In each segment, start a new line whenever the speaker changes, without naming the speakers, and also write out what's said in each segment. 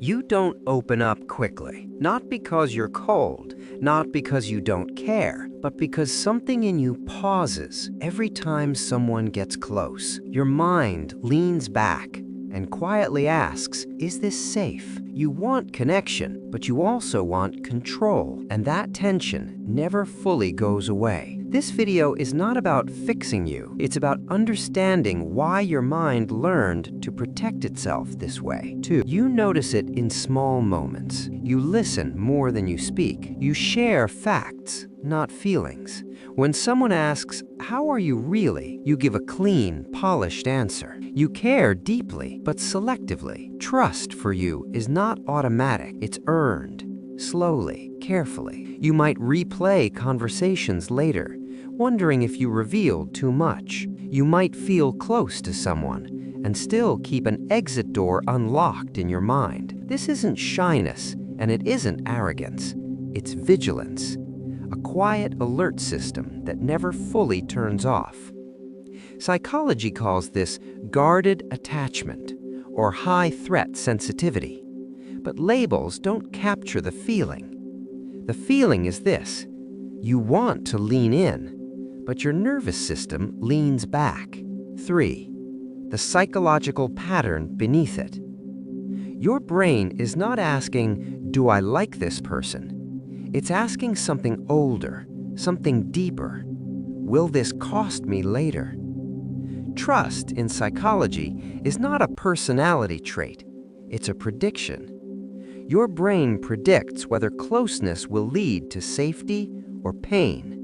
You don't open up quickly, not because you're cold, not because you don't care, but because something in you pauses every time someone gets close. Your mind leans back and quietly asks, is this safe? You want connection, but you also want control, and that tension never fully goes away. This video is not about fixing you, it's about understanding why your mind learned to protect itself this way. 2. You notice it in small moments. You listen more than you speak. You share facts, not feelings. When someone asks, how are you really? You give a clean, polished answer. You care deeply, but selectively. Trust for you is not automatic, it's earned. Slowly, carefully. You might replay conversations later, wondering if you revealed too much. You might feel close to someone and still keep an exit door unlocked in your mind. This isn't shyness, and it isn't arrogance. It's vigilance, a quiet alert system that never fully turns off. Psychology calls this guarded attachment or high threat sensitivity. But labels don't capture the feeling. The feeling is this: you want to lean in, but your nervous system leans back. 3. The psychological pattern beneath it. Your brain is not asking, do I like this person? It's asking something older, something deeper. Will this cost me later? Trust in psychology is not a personality trait, it's a prediction. Your brain predicts whether closeness will lead to safety or pain.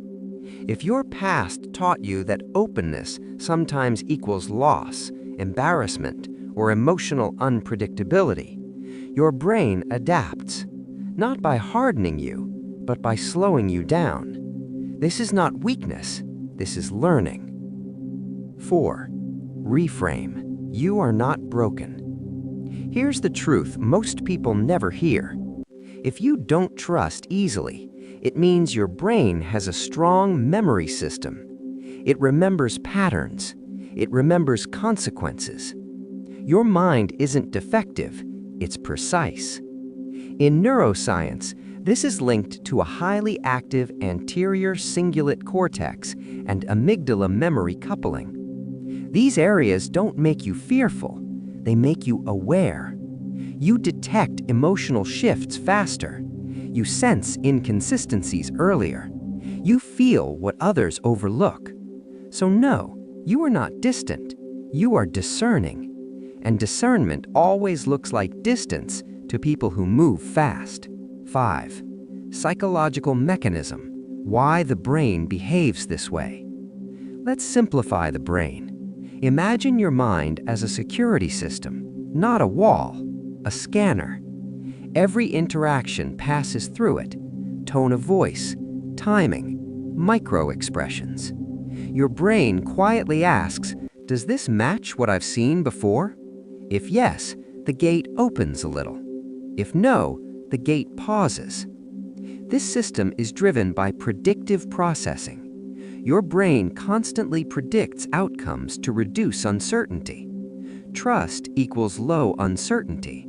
If your past taught you that openness sometimes equals loss, embarrassment, or emotional unpredictability, your brain adapts, not by hardening you, but by slowing you down. This is not weakness, this is learning. 4. Reframe. You are not broken. Here's the truth most people never hear. If you don't trust easily, it means your brain has a strong memory system. It remembers patterns. It remembers consequences. Your mind isn't defective, it's precise. In neuroscience, this is linked to a highly active anterior cingulate cortex and amygdala memory coupling. These areas don't make you fearful, they make you aware. You detect emotional shifts faster. You sense inconsistencies earlier. You feel what others overlook. So no, you are not distant. You are discerning. And discernment always looks like distance to people who move fast. 5. Psychological mechanism. Why the brain behaves this way. Let's simplify the brain. Imagine your mind as a security system, not a wall, a scanner. Every interaction passes through it. Tone of voice, timing, micro-expressions. Your brain quietly asks, does this match what I've seen before? If yes, the gate opens a little. If no, the gate pauses. This system is driven by predictive processing. Your brain constantly predicts outcomes to reduce uncertainty. Trust equals low uncertainty.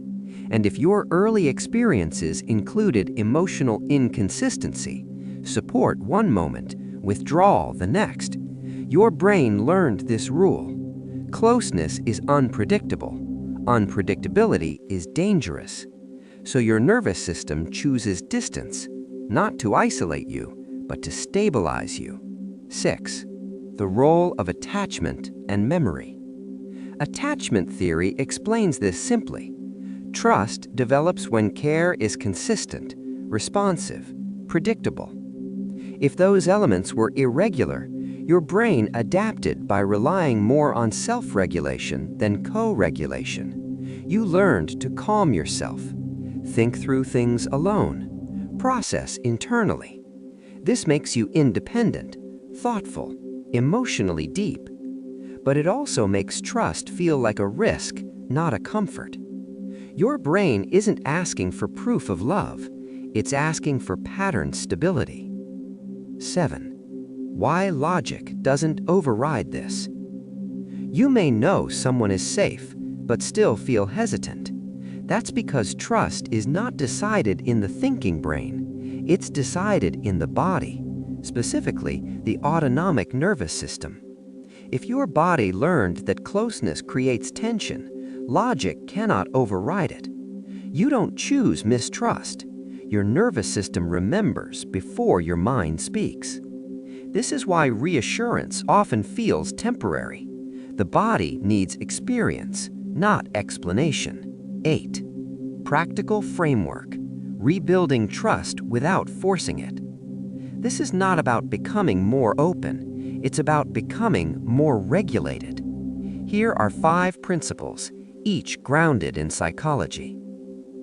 And if your early experiences included emotional inconsistency, support one moment, withdrawal the next, your brain learned this rule. Closeness is unpredictable. Unpredictability is dangerous. So your nervous system chooses distance, not to isolate you, but to stabilize you. 6. The role of attachment and memory. Attachment theory explains this simply. Trust develops when care is consistent, responsive, predictable. If those elements were irregular, your brain adapted by relying more on self-regulation than co-regulation. You learned to calm yourself, think through things alone, process internally. This makes you independent, thoughtful, emotionally deep. But it also makes trust feel like a risk, not a comfort. Your brain isn't asking for proof of love, it's asking for pattern stability. 7. Why logic doesn't override this. You may know someone is safe, but still feel hesitant. That's because trust is not decided in the thinking brain. It's decided in the body, specifically the autonomic nervous system. If your body learned that closeness creates tension, logic cannot override it. You don't choose mistrust. Your nervous system remembers before your mind speaks. This is why reassurance often feels temporary. The body needs experience, not explanation. 8. Practical framework. Rebuilding trust without forcing it. This is not about becoming more open. It's about becoming more regulated. Here are 5 principles, each grounded in psychology.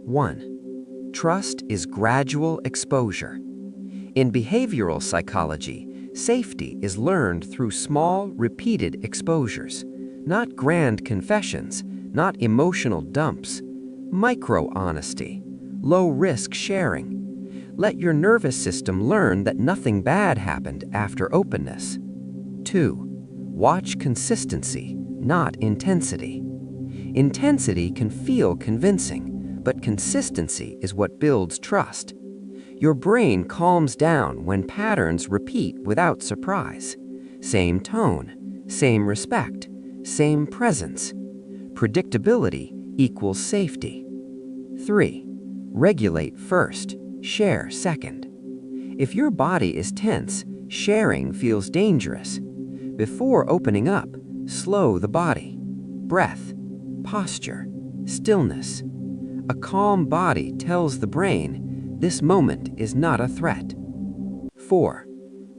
1. Trust is gradual exposure. In behavioral psychology, safety is learned through small, repeated exposures, not grand confessions, not emotional dumps, micro-honesty, low-risk sharing. Let your nervous system learn that nothing bad happened after openness. 2. Watch consistency, not intensity. Intensity can feel convincing, but consistency is what builds trust. Your brain calms down when patterns repeat without surprise. Same tone, same respect, same presence. Predictability equals safety. 3. Regulate first, share second. If your body is tense, sharing feels dangerous. Before opening up, slow the body. Breath, posture, stillness. A calm body tells the brain, this moment is not a threat. 4.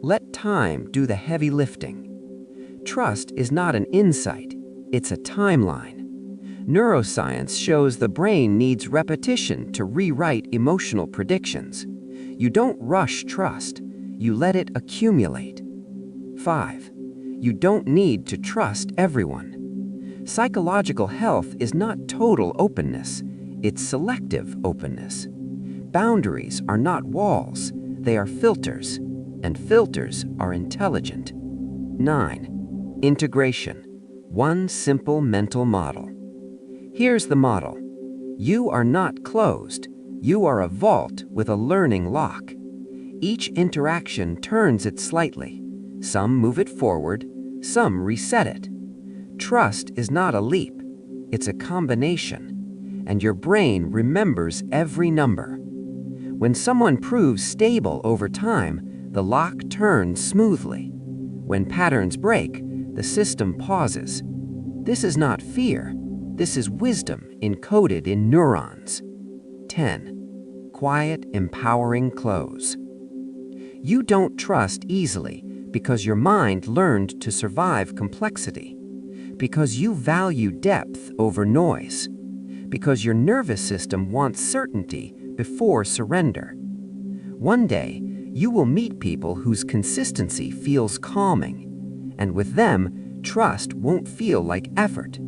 Let time do the heavy lifting. Trust is not an insight, it's a timeline. Neuroscience shows the brain needs repetition to rewrite emotional predictions. You don't rush trust, you let it accumulate. 5. You don't need to trust everyone. Psychological health is not total openness, it's selective openness. Boundaries are not walls, they are filters, and filters are intelligent. 9. Integration. One simple mental model. Here's the model. You are not closed, you are a vault with a learning lock. Each interaction turns it slightly. Some move it forward, some reset it. Trust is not a leap, it's a combination, and your brain remembers every number. When someone proves stable over time, the lock turns smoothly. When patterns break, the system pauses. This is not fear. This is wisdom encoded in neurons. 10. Quiet, empowering close. You don't trust easily because your mind learned to survive complexity, because you value depth over noise, because your nervous system wants certainty before surrender. One day, you will meet people whose consistency feels calming, and with them, trust won't feel like effort.